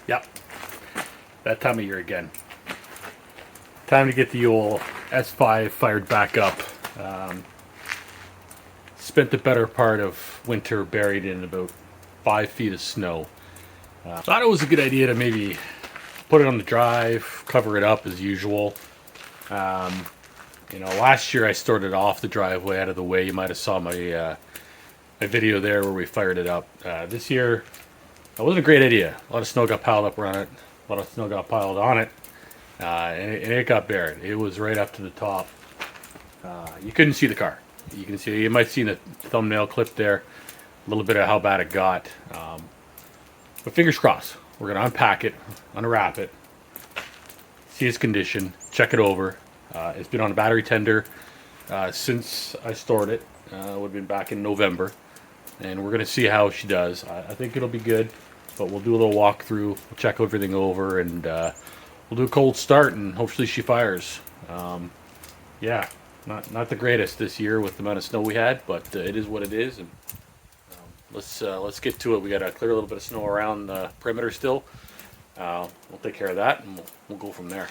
Yep, that time of year again. Time to get the old S5 fired back up. Spent the better part of winter buried in about 5 feet of snow. Thought it was a good idea to maybe put it on the drive, cover it up as usual. Last year I stored it off the driveway out of the way. You might have saw my video there where we fired it up. This year, that wasn't a great idea. A lot of snow got piled up around it. A lot of snow got piled on it. And it got buried. It was right up to the top. You couldn't see the car. You might see the thumbnail clip there, a little bit of how bad it got. But fingers crossed. We're going to unpack it, unwrap it, see its condition, check it over. It's been on a battery tender since I stored it. It would have been back in November. And we're going to see how she does. I think it'll be good, but we'll do a little walkthrough, we'll check everything over, and we'll do a cold start, and hopefully she fires. Yeah, not the greatest this year with the amount of snow we had, but it is what it is. And let's get to it. We got to clear a little bit of snow around the perimeter still. We'll take care of that, and we'll go from there.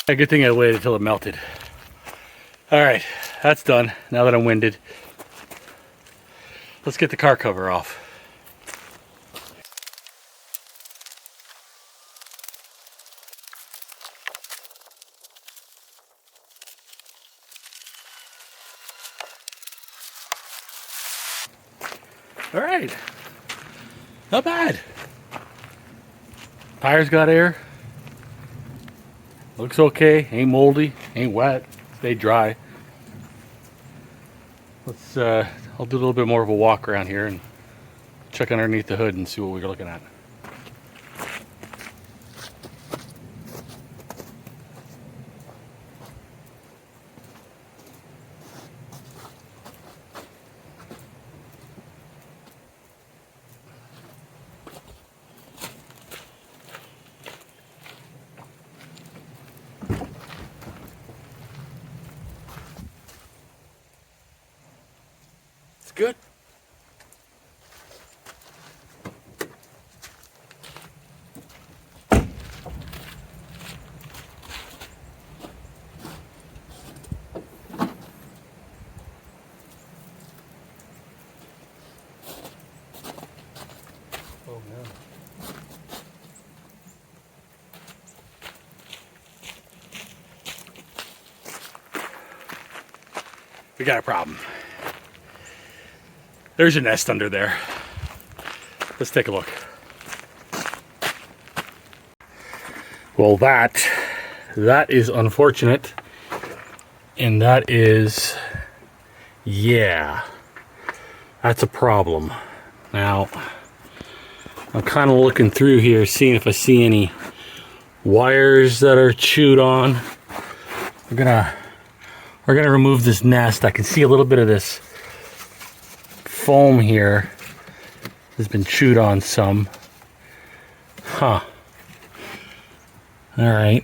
A good thing I waited until it melted. Alright, that's done. Now that I'm winded, let's get the car cover off. Alright, not bad. Tires got air. Looks okay, ain't moldy, ain't wet, stay dry. I'll do a little bit more of a walk around here and check underneath the hood and see what we're looking at. Good. Oh no. We got a problem. There's a nest under there. Let's take a look. Well, that is unfortunate. And that is, yeah, that's a problem. Now, I'm kind of looking through here, seeing if I see any wires that are chewed on. We're gonna remove this nest. I can see a little bit of this foam here has been chewed on some. Huh. All right.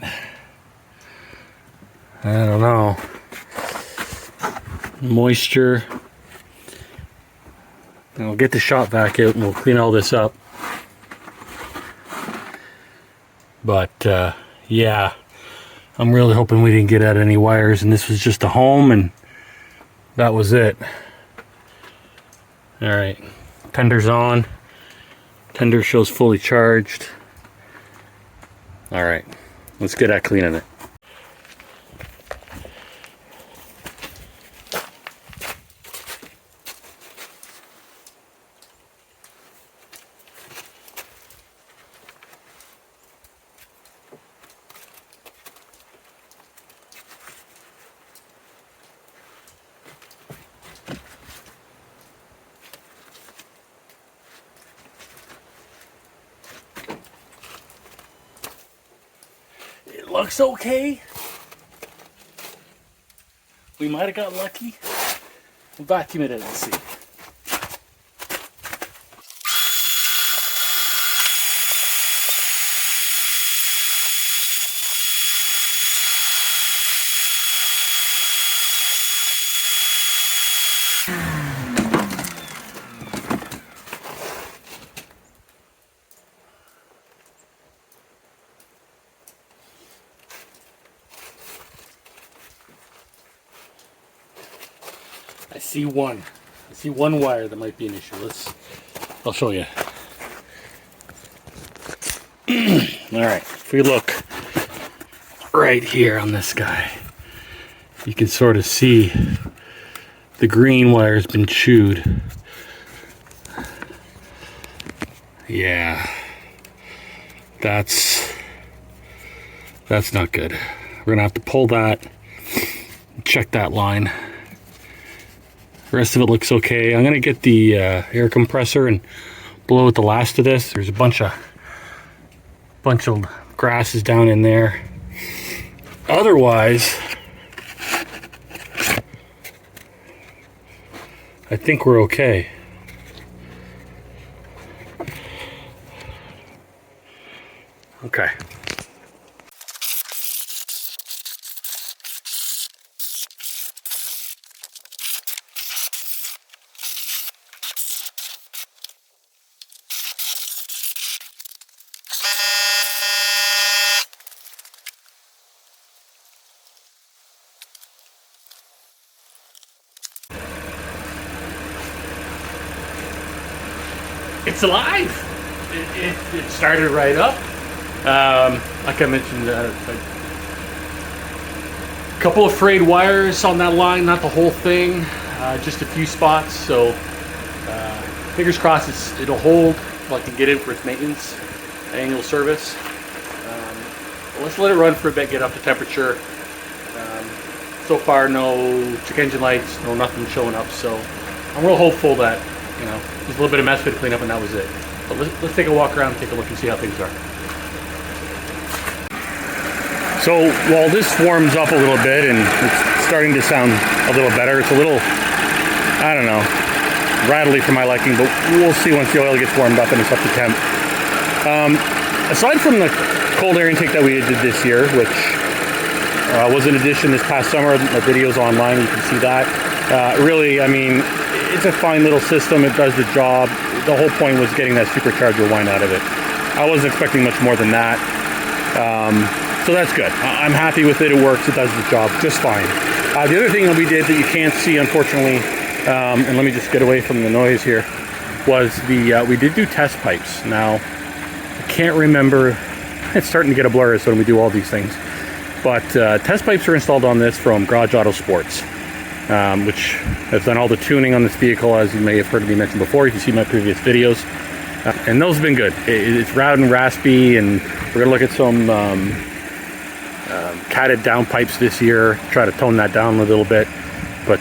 I don't know. Moisture. And we'll get the shop vac out and we'll clean all this up. But yeah, I'm really hoping we didn't get at any wires and this was just a home and that was it. All right, tender's on. Tender shows fully charged. All right, let's get at cleaning it. looks okay. We might have got lucky. We'll vacuum it in and see. I see one wire that might be an issue. I'll show you. All right, if we look right here on this guy, you can sort of see the green wire's been chewed. Yeah, that's not good. We're gonna have to pull that, check that line. The rest of it looks okay. I'm gonna get the air compressor and blow out the last of this. There's a bunch of grasses down in there. Otherwise, I think we're okay. Okay. It's alive. It started right up. Like I mentioned, a couple of frayed wires on that line, not the whole thing, just a few spots. So fingers crossed it'll hold so I can get in for its maintenance, annual service. Let's let it run for a bit, get up to temperature. So far, no check engine lights, no nothing showing up. So I'm real hopeful that, you know, there's a little bit of mess fit to clean up and that was it. But let's take a walk around and take a look and see how things are. So while this warms up a little bit and it's starting to sound a little better, it's a little, I don't know, rattly for my liking, but we'll see once the oil gets warmed up and it's up to temp. Aside from the cold air intake that we did this year, which was an addition this past summer, my video's online, you can see that. Really, I mean, it's a fine little system. It does the job. The whole point was getting that supercharger whine out of it. I wasn't expecting much more than that. So that's good. I'm happy with it. It works. It does the job just fine. The other thing that we did that you can't see, unfortunately, and let me just get away from the noise here, was we did do test pipes. Now, I can't remember. It's starting to get a blur when we do all these things. But test pipes are installed on this from Garage Auto Sports. Which has done all the tuning on this vehicle, as you may have heard me mention before. You can see my previous videos, and those have been good. It's loud and raspy, and we're gonna look at some catted down pipes this year, try to tone that down a little bit. But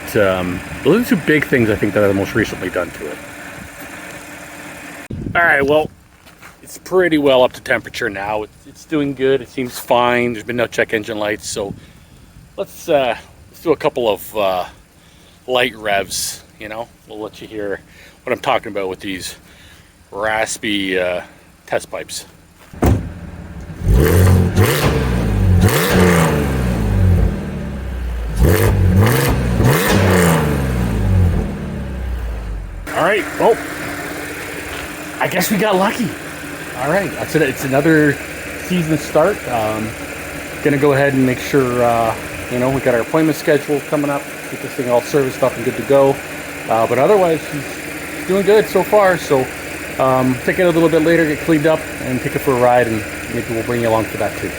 those are the two big things I think that I've most recently done to it. All right, well, it's pretty well up to temperature now. It's doing good. It seems fine. There's been no check engine lights, so let's do a couple of light revs. You know, we'll let you hear what I'm talking about with these raspy test pipes. All right, well, I guess we got lucky. All right, it's another season start. Gonna go ahead and make sure, you know, we got our appointment schedule coming up, get this thing all serviced up and good to go. But otherwise, she's doing good so far. So take it a little bit later, get cleaned up, and take it for a ride, and maybe we'll bring you along for that too.